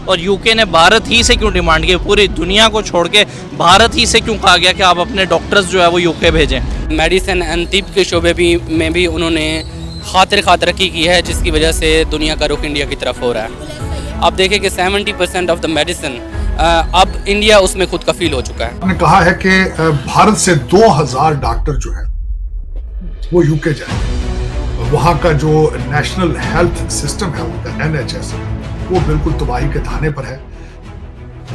और यूके ने भारत ही से क्यों डिमांड की, पूरी दुनिया को छोड़ के भारत ही से क्यों कहा गया कि आप अपने डॉक्टर्स जो है वो यूके भेजें? मेडिसिन एंड तिब के शोबे में भी उन्होंने खातिर तरक्की की है, जिसकी वजह से दुनिया का रुख इंडिया की तरफ हो रहा है। आप देखें कि 70% ऑफ द मेडिसिन अब इंडिया उसमें खुद कफील हो चुका है। उन्होंने कहा है कि भारत से 2000 डॉक्टर जो है वो यूके जाए। वहां का जो नेशनल हेल्थ सिस्टम है उनका NHS वो बिल्कुल तबाही के धाने पर है।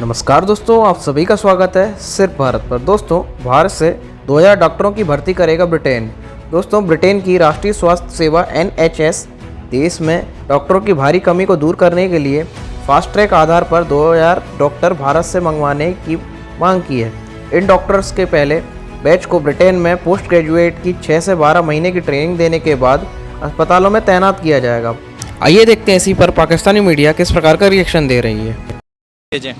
नमस्कार दोस्तों, आप सभी का स्वागत है सिर्फ भारत पर। दोस्तों, भारत से 2000 डॉक्टरों की भर्ती करेगा ब्रिटेन। दोस्तों, ब्रिटेन की राष्ट्रीय स्वास्थ्य सेवा NHS देश में डॉक्टरों की भारी कमी को दूर करने के लिए फास्ट ट्रैक आधार पर 2000 डॉक्टर भारत से मंगवाने की मांग की है। इन डॉक्टर्स के पहले बैच को ब्रिटेन में पोस्ट ग्रेजुएट की 6 से 12 महीने की ट्रेनिंग देने के बाद अस्पतालों में तैनात किया जाएगा। आइए देखते हैं इसी पर पाकिस्तानी मीडिया किस प्रकार का रिएक्शन दे रही है। भेजें?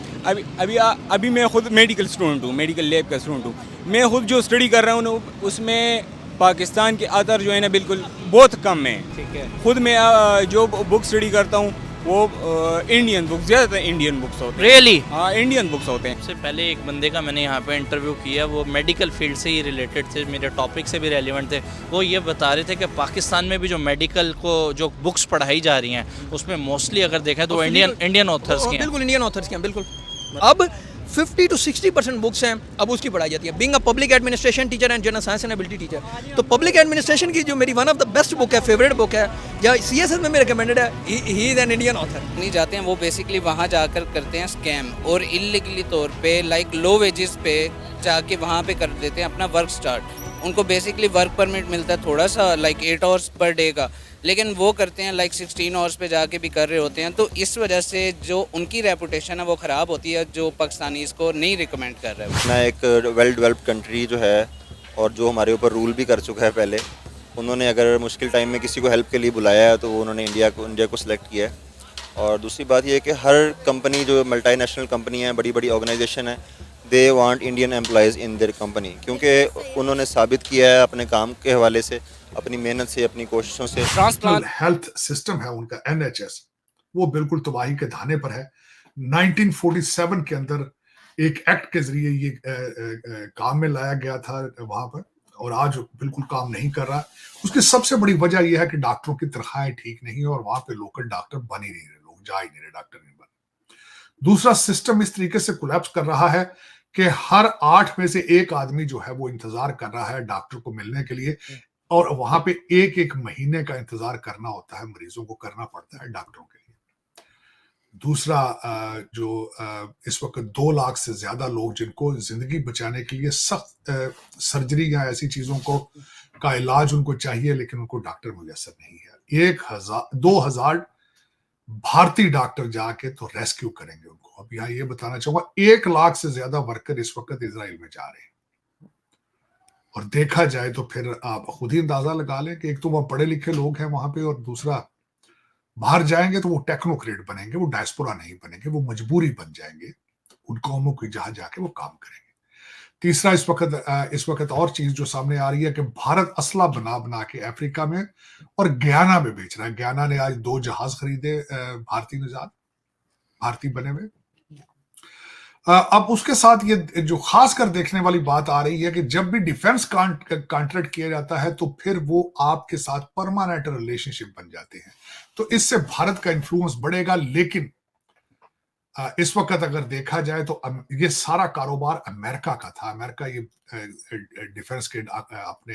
अभी मैं खुद मेडिकल स्टूडेंट हूँ, मेडिकल लैब का स्टूडेंट हूँ। मैं खुद जो स्टडी कर रहा हूँ उसमें पाकिस्तान के आतर जो है ना बिल्कुल बहुत कम है। ठीक है। खुद मैं जो बुक स्टडी करता हूँ वो इंडियन बुक्स, ज़्यादातर इंडियन बुक्स होते हैं। रियली? हाँ, इंडियन बुक्स होते हैं। सबसे पहले एक बंदे का मैंने यहाँ पे इंटरव्यू किया, वो मेडिकल फील्ड से ही रिलेटेड थे, मेरे टॉपिक से भी रेलिवेंट थे। वो ये बता रहे थे कि पाकिस्तान में भी जो मेडिकल को जो बुक्स पढ़ाई जा रही हैं उसमें मोस्टली अगर देखें तो इंडियन ऑथर्स की हैं। बिल्कुल इंडियन ऑथर्स के हैं, बिल्कुल। अब 50 to 60% बुक्स हैं अब उसकी पढ़ाई जाती है। Being a public administration teacher and general science and ability teacher, तो पब्लिक एडमिनिस्ट्रेशन की जो मेरी one of the best book है, फेवरेट बुक है, या CSS में मेरे रिकमेंडेड है, he is an Indian author. नहीं जाते हैं वो बेसिकली वहाँ जाकर करते हैं स्कैम और इलीगली तौर पे लाइक लो वेजेस पे जाके वहाँ पे कर देते हैं अपना वर्क स्टार्ट। उनको बेसिकली वर्क परमिट मिलता है थोड़ा सा लाइक 8 आवर्स पर डे का, लेकिन वो करते हैं लाइक 16 आवर्स पे जाके भी कर रहे होते हैं। तो इस वजह से जो उनकी रेपुटेशन है वो ख़राब होती है, जो पाकिस्तानी इसको नहीं रिकमेंड कर रहे हैं। अपना एक वेल डेवलप्ड कंट्री जो है और जो हमारे ऊपर रूल भी कर चुका है पहले, उन्होंने अगर मुश्किल टाइम में किसी को हेल्प के लिए बुलाया है तो उन्होंने इंडिया को सिलेक्ट किया है। और दूसरी बात ये है कि हर कंपनी जो मल्टीनेशनल कंपनी है, बड़ी बड़ी ऑर्गेनाइजेशन है, they want Indian employees in their company, क्योंकि उन्होंने साबित किया है अपने काम के हवाले से, अपनी मेहनत से, अपनी कोशिशों से। नेशनल हेल्थ सिस्टम है उनका NHS वो बिल्कुल तबाही के धाने पर है। 1947 के अंदर एक एक्ट के जरिए ये काम में लाया गया था वहां पर, और आज बिल्कुल काम नहीं कर रहा। उसकी सबसे बड़ी वजह यह है कि डॉक्टरों की तनख्वाहें ठीक नहीं है और वहां पे लोकल डॉक्टर बन ही नहीं रहे, लोग जा ही नहीं रहे, डॉक्टर नहीं बन। दूसरा, सिस्टम इस तरीके से कोलैप्स कर रहा है कि हर 8 में से 1 आदमी जो है वो इंतजार कर रहा है डॉक्टर को मिलने के लिए, और वहां पे एक महीने का इंतजार करना होता है, मरीजों को करना पड़ता है डॉक्टरों के लिए। दूसरा, इस वक्त 2 लाख से ज्यादा लोग जिनको जिंदगी बचाने के लिए सख्त सर्जरी या ऐसी चीजों का इलाज उनको चाहिए, लेकिन उनको डॉक्टर मुयसर नहीं है। 2000 भारतीय डॉक्टर जाके तो रेस्क्यू करेंगे उनको। अब यहाँ ये बताना चाहूंगा, 1 लाख से ज्यादा वर्कर इस वक्त इजराइल में जा रहे हैं। और देखा जाए तो फिर आप खुद ही अंदाजा लगा लें कि एक तो वहां पढ़े लिखे लोग हैं वहां पे, और दूसरा बाहर जाएंगे तो वो टेक्नोक्रेट बनेंगे, वो डायस्पोरा नहीं बनेंगे, वो मजबूरी बन जाएंगे उन कौमों की जहां जाके वो काम करेंगे। तीसरा, इस वक्त और चीज जो सामने आ रही है कि भारत असला बना के अफ्रीका में और गयाना में बेच रहा है। गयाना ने आज 2 जहाज खरीदे भारतीय निजात, भारतीय बने हुए। अब उसके साथ ये जो खास कर देखने वाली बात आ रही है कि जब भी डिफेंस कॉन्ट्रैक्ट किया जाता है तो फिर वो आपके साथ परमानेंट रिलेशनशिप बन जाते हैं, तो इससे भारत का इन्फ्लुएंस बढ़ेगा। लेकिन इस वक्त अगर देखा जाए तो ये सारा कारोबार अमेरिका का था। अमेरिका ये डिफेंस के अपने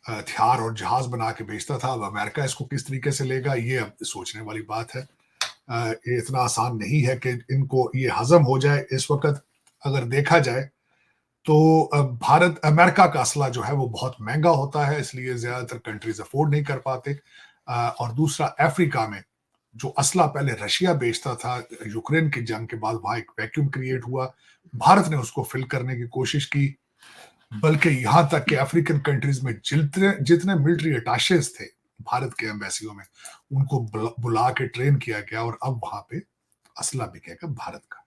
हथियार और जहाज बना के बेचता था। अब अमेरिका इसको किस तरीके से लेगा, ये अब सोचने वाली बात है। ये इतना आसान नहीं है कि इनको ये हजम हो जाए। इस वक्त अगर देखा जाए तो अमेरिका का असला जो है वो बहुत महंगा होता है, इसलिए ज्यादातर कंट्रीज अफोर्ड नहीं कर पाते। और दूसरा, अफ्रीका में जो असला पहले रशिया बेचता था, यूक्रेन की जंग के बाद वहां एक वैक्यूम क्रिएट हुआ, भारत ने उसको फिल करने की कोशिश की। बल्कि यहां तक कि अफ्रीकन कंट्रीज में जितने मिलिट्री अटैचेस थे भारत के एम्बेसियों में, उनको बुला के ट्रेन किया गया, और अब वहां पे असला बिकेगा भारत का।